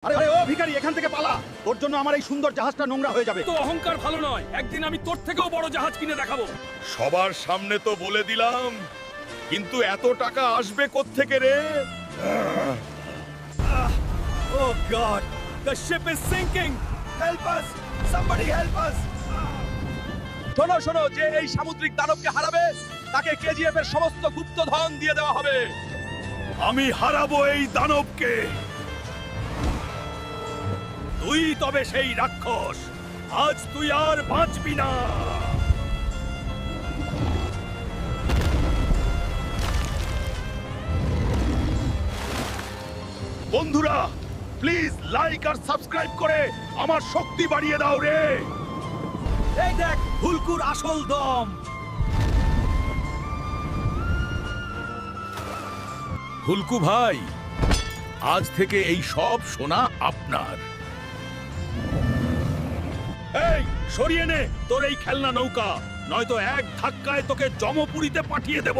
আরে আরে ও ভিখারি এখান থেকে পালা, তোর জন্য আমার এই সুন্দর জাহাজটা নোংরা হয়ে যাবে। তো অহংকার ভালো নয়, একদিন আমি তোর থেকেও বড় জাহাজ কিনে দেখাবো। সবার সামনে তো বলে দিলাম, কিন্তু এত টাকা আসবে কোত্থেকে রে? Oh God, the ship is sinking. Help us, somebody help us! শোনো শোনো, যে এই সামুদ্রিক দানবকে হারাবে তাকে কেজিএফ এর সমস্ত গুপ্তধন দিয়ে দেওয়া হবে। আমি হারাবো এই দানবকে। তুই তবে সেই রাক্ষস, আজ তুই আর বাঁচবি না। বন্ধুরা, প্লিজ লাইক আর সাবস্ক্রাইব করে আমার শক্তি বাড়িয়ে দাও রে। এই দেখ হুলকুর আসল দম। হুলকু ভাই, আজ থেকে এই সব সোনা আপনার। এই সরিয়ে নে তোর এই খেলনা নৌকা, নয়তো এক ধাক্কায় তোকে জমপুরিতে পাঠিয়ে দেব।